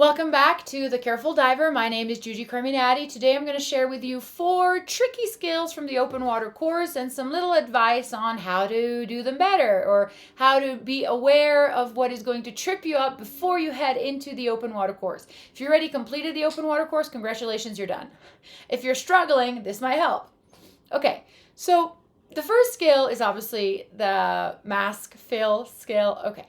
Welcome back to The Careful Diver. My name is Judy Carminati. Today I'm going to share with you 4 tricky skills from the open water course and some little advice on how to do them better or how to be aware of what is going to trip you up before you head into the open water course. If you already completed the open water course, congratulations, you're done. If you're struggling, this might help. Okay, so the first skill is obviously the mask fill skill. Okay,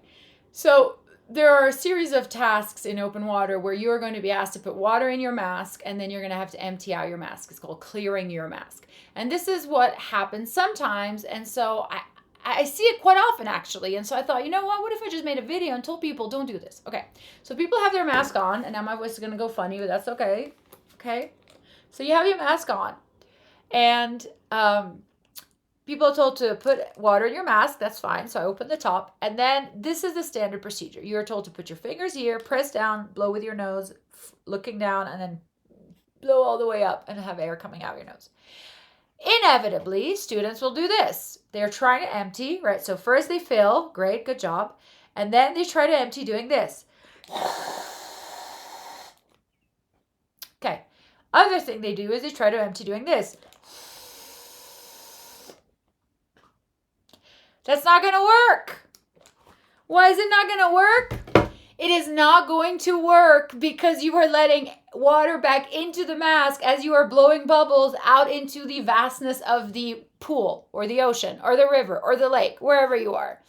so there are a series of tasks in open water where you're going to be asked to put water in your mask and then you're going to have to empty out your mask. It's called clearing your mask. And this is what happens sometimes. And so I see it quite often actually. And so I thought, you know what if I just made a video and told people don't do this? Okay, so people have their mask on, and now my voice is going to go funny, but that's okay. Okay, so you have your mask on and people are told to put water in your mask. That's fine. So I open the top. And then this is the standard procedure. You're told to put your fingers here, press down, blow with your nose, looking down, and then blow all the way up and have air coming out of your nose. Inevitably, students will do this. They're trying to empty, right? So first they fill. Great, good job. And then they try to empty doing this. Okay. Other thing they do is they try to empty doing this. That's not going to work. Why is it not going to work? It is not going to work because you are letting water back into the mask as you are blowing bubbles out into the vastness of the pool or the ocean or the river or the lake, wherever you are.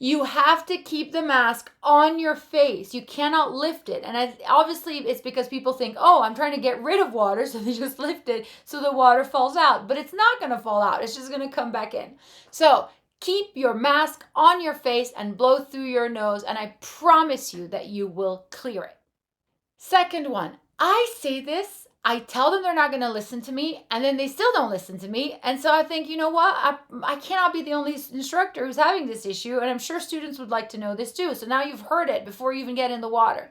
You have to keep the mask on your face. You cannot lift it. And obviously it's because people think, oh, I'm trying to get rid of water, so they just lift it so the water falls out. But it's not going to fall out. It's just going to come back in. So keep your mask on your face and blow through your nose, and I promise you that you will clear it. Second one, I say this. I tell them they're not going to listen to me, and then they still don't listen to me. And so I think, you know what? I cannot be the only instructor who's having this issue, and I'm sure students would like to know this too. So now you've heard it before you even get in the water.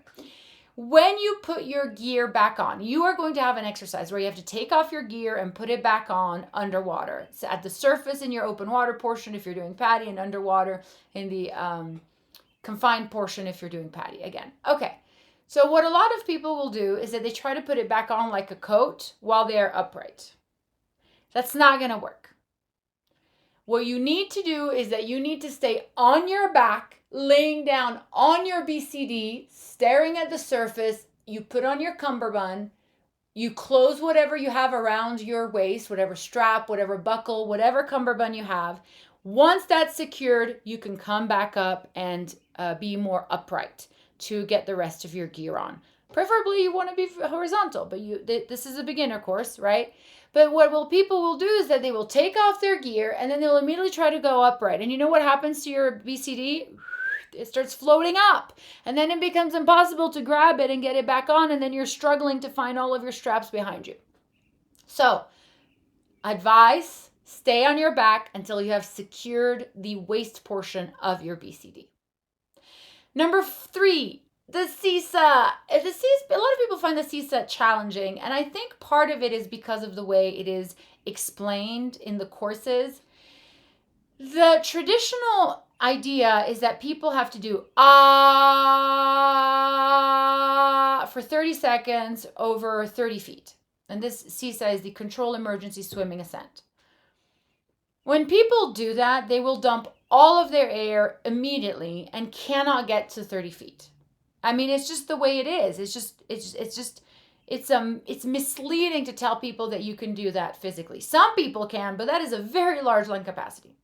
When you put your gear back on, you are going to have an exercise where you have to take off your gear and put it back on underwater. So at the surface in your open water portion if you're doing PADI, and underwater in the confined portion if you're doing PADI again. Okay. So what a lot of people will do is that they try to put it back on like a coat while they're upright. That's not going to work. What you need to do is that you need to stay on your back, laying down on your BCD, staring at the surface. You put on your cummerbund. You close whatever you have around your waist, whatever strap, whatever buckle, whatever cummerbund you have. Once that's secured, you can come back up and be more upright to get the rest of your gear on. Preferably you want to be horizontal, but this is a beginner course, right? But what people will do is that they will take off their gear and then they'll immediately try to go upright. And you know what happens to your BCD? It starts floating up, and then it becomes impossible to grab it and get it back on, and then you're struggling to find all of your straps behind you. So, advice, stay on your back until you have secured the waist portion of your BCD. Number 3, the CISA. A lot of people find the CISA challenging, and I think part of it is because of the way it is explained in the courses. The traditional idea is that people have to do for 30 seconds over 30 feet. And this CISA is the Controlled Emergency Swimming Ascent. When people do that, they will dump all of their air immediately and cannot get to 30 feet. I mean, it's just the way it is. It's misleading to tell people that you can do that physically. Some people can, but that is a very large lung capacity.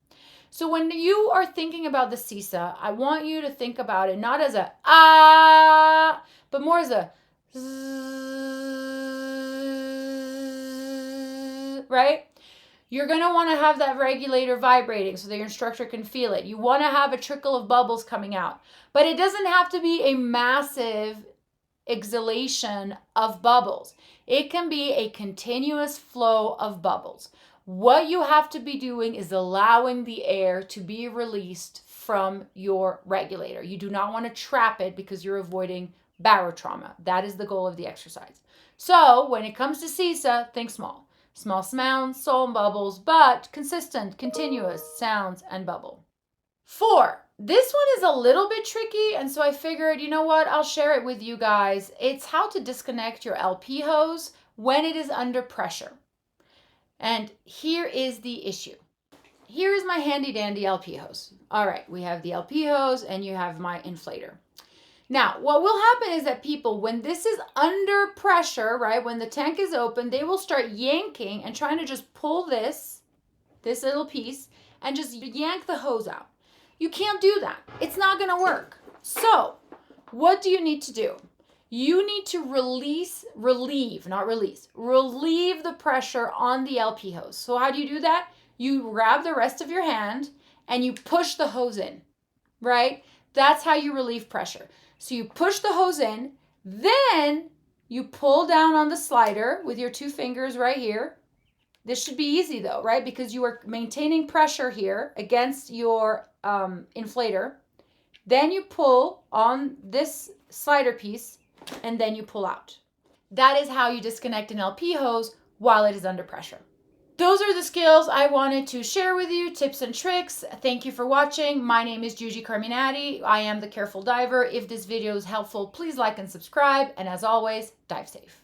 So when you are thinking about the CISA, I want you to think about it not as a but more as a right? You're going to want to have that regulator vibrating so that your instructor can feel it. You want to have a trickle of bubbles coming out. But it doesn't have to be a massive exhalation of bubbles. It can be a continuous flow of bubbles. What you have to be doing is allowing the air to be released from your regulator. You do not want to trap it because you're avoiding barotrauma. That is the goal of the exercise. So when it comes to CISA, think small. Small sounds, sound bubbles, but consistent, continuous sounds and bubble. 4, this one is a little bit tricky, and so I figured, you know what, I'll share it with you guys. It's how to disconnect your LP hose when it is under pressure. And here is the issue. Here is my handy dandy LP hose. All right, we have the LP hose and you have my inflator. Now, what will happen is that people, when this is under pressure, right, when the tank is open, they will start yanking and trying to just pull this little piece and just yank the hose out. You can't do that. It's not going to work. So what do you need to do? You need to relieve the pressure on the LP hose. So how do you do that? You grab the rest of your hand and you push the hose in, right? That's how you relieve pressure. So you push the hose in, then you pull down on the slider with your 2 fingers right here. This should be easy though, right? Because you are maintaining pressure here against your inflator. Then you pull on this slider piece and then you pull out. That is how you disconnect an LP hose while it is under pressure. Those are the skills I wanted to share with you, tips and tricks. Thank you for watching. My name is Giugi Carminati. I am the Careful Diver. If this video is helpful, please like and subscribe. And as always, dive safe.